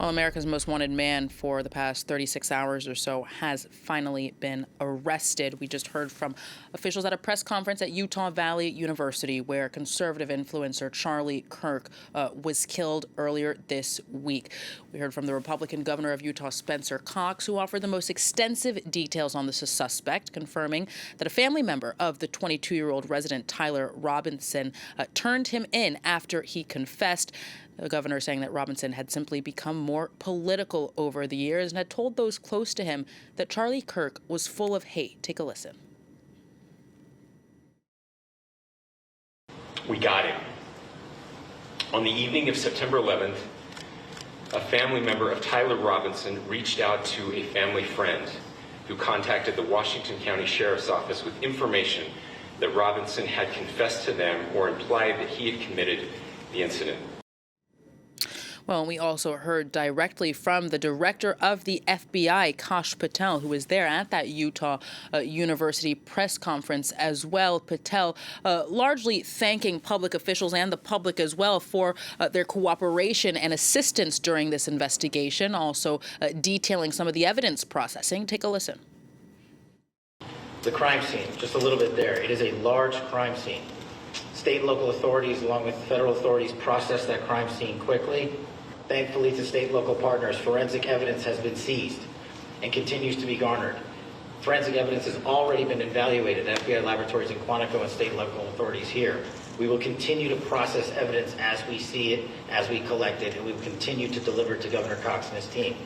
Well, America's most wanted man for the past 36 hours or so has finally been arrested. We just heard from officials at a press conference at Utah Valley University, where conservative influencer Charlie Kirk was killed earlier this week. We heard from the Republican governor of Utah, Spencer Cox, who offered the most extensive details on the suspect, confirming that a family member of the 22-year-old resident Tyler Robinson turned him in after he confessed. The governor saying that Robinson had simply become more political over the years and had told those close to him that Charlie Kirk was full of hate. Take a listen. We got him. On the evening of September 11th, a family member of Tyler Robinson reached out to a family friend who contacted the Washington County Sheriff's Office with information that Robinson had confessed to them or implied that he had committed the incident. Well, we also heard directly from the director of the FBI, Kash Patel, who was there at that Utah University press conference as well. Patel largely thanking public officials and the public as well for their cooperation and assistance during this investigation, also detailing some of the evidence processing. Take a listen. The crime scene, just a little bit there. It is a large crime scene. State and local authorities, along with federal authorities, processed that crime scene quickly. Thankfully to state and local partners, forensic evidence has been seized and continues to be garnered. Forensic evidence has already been evaluated at FBI laboratories in Quantico and state and local authorities here. We will continue to process evidence as we see it, as we collect it, and we will continue to deliver it to Governor Cox and his team.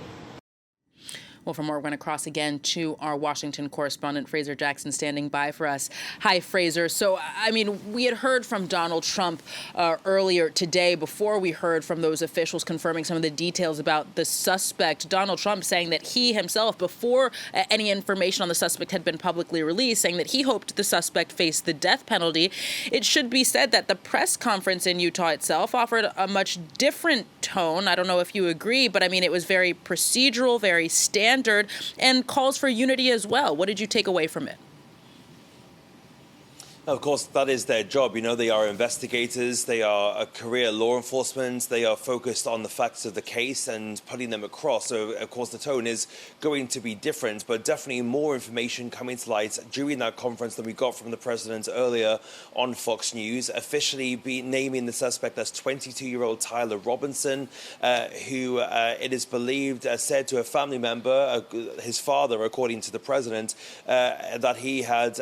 Well, for more, we're going to cross again to our Washington correspondent, Fraser Jackson, standing by for us. Hi, Fraser. So, I mean, we had heard from Donald Trump earlier today before we heard from those officials confirming some of the details about the suspect. Donald Trump saying that he himself, before any information on the suspect had been publicly released, saying that he hoped the suspect faced the death penalty. It should be said that the press conference in Utah itself offered a much different tone. I don't know if you agree, but I mean, it was very procedural, very standard, and calls for unity as well. What did you take away from it? Of course, that is their job. You know, they are investigators. They are a career law enforcement. They are focused on the facts of the case and putting them across. So, of course, the tone is going to be different, but definitely more information coming to light during that conference than we got from the president earlier on Fox News, officially naming the suspect as 22-year-old Tyler Robinson, who it is believed said to a family member, his father, according to the president, that he had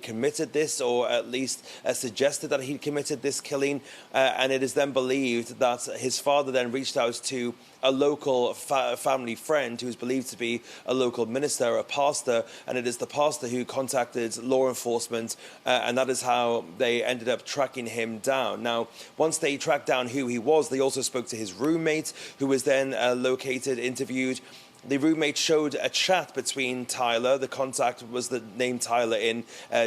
committed this, or at least suggested that he committed this killing, and it is then believed that his father then reached out to a local family friend who is believed to be a local minister, a pastor, and it is the pastor who contacted law enforcement, and that is how they ended up tracking him down. Now, once they tracked down who he was, they also spoke to his roommate, who was then located, interviewed. The roommate showed a chat between Tyler, the contact was the name Tyler in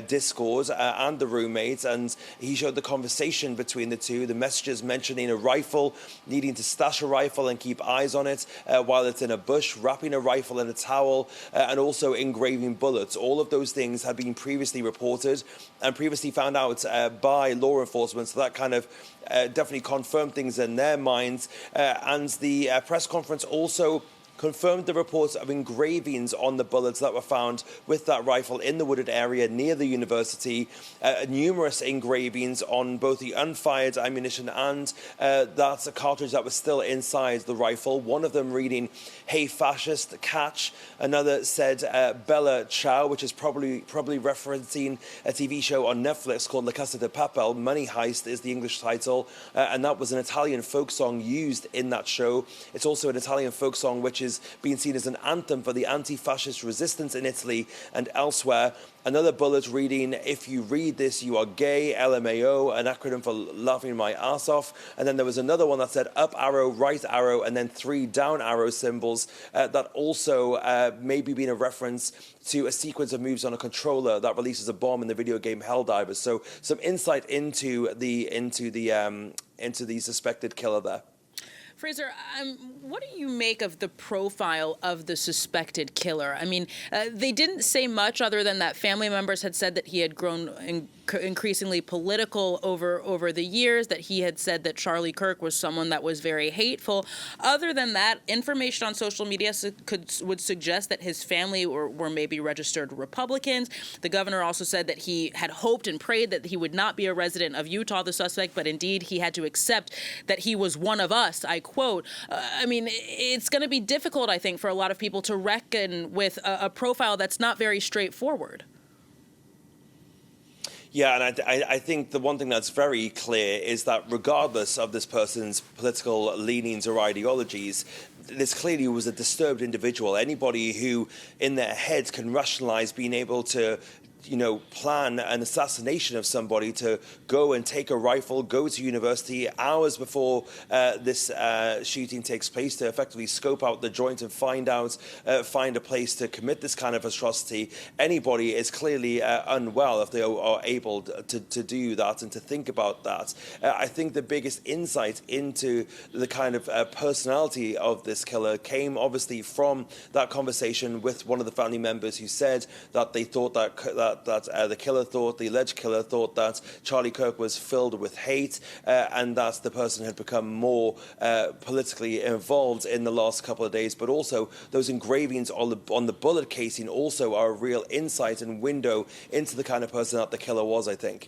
Discord, and the roommate, and he showed the conversation between the two, the messages mentioning a rifle, needing to stash a rifle and keep eyes on it while it's in a bush, wrapping a rifle in a towel, and also engraving bullets. All of those things had been previously reported and previously found out by law enforcement, so that kind of definitely confirmed things in their minds. And the press conference also confirmed the reports of engravings on the bullets that were found with that rifle in the wooded area near the university, numerous engravings on both the unfired ammunition and that cartridge that was still inside the rifle. One of them reading, "Hey fascist, catch." Another said, "Bella Ciao," which is probably referencing a TV show on Netflix called La Casa de Papel. Money Heist is the English title, and that was an Italian folk song used in that show. It's also an Italian folk song which is being seen as an anthem for the anti-fascist resistance in Italy and elsewhere. Another bullet reading, "If you read this, you are gay," LMAO, an acronym for laughing my ass off. And then there was another one that said up arrow, right arrow, and then 3 down arrow symbols that also maybe being a reference to a sequence of moves on a controller that releases a bomb in the video game Helldivers. So some insight into the suspected killer there. Fraser, what do you make of the profile of the suspected killer? I mean, they didn't say much other than that family members had said that he had grown increasingly political over the years, that he had said that Charlie Kirk was someone that was very hateful. Other than that, information on social media would suggest that his family were maybe registered Republicans. The governor also said that he had hoped and prayed that he would not be a resident of Utah, the suspect, but indeed he had to accept that he was one of us, I quote. I mean, it's going to be difficult, I think, for a lot of people to reckon with a profile that's not very straightforward. Yeah, and I think the one thing that's very clear is that regardless of this person's political leanings or ideologies, this clearly was a disturbed individual. Anybody who in their heads can rationalize being able to plan an assassination of somebody, to go and take a rifle, go to university hours before this shooting takes place, to effectively scope out the joint and find a place to commit this kind of atrocity. Anybody is clearly unwell if they are able to do that and to think about that. I think the biggest insight into the kind of personality of this killer came obviously from that conversation with one of the family members who said that they thought that the alleged killer thought that Charlie Kirk was filled with hate and that the person had become more politically involved in the last couple of days. But also those engravings on the bullet casing also are a real insight and window into the kind of person that the killer was, I think.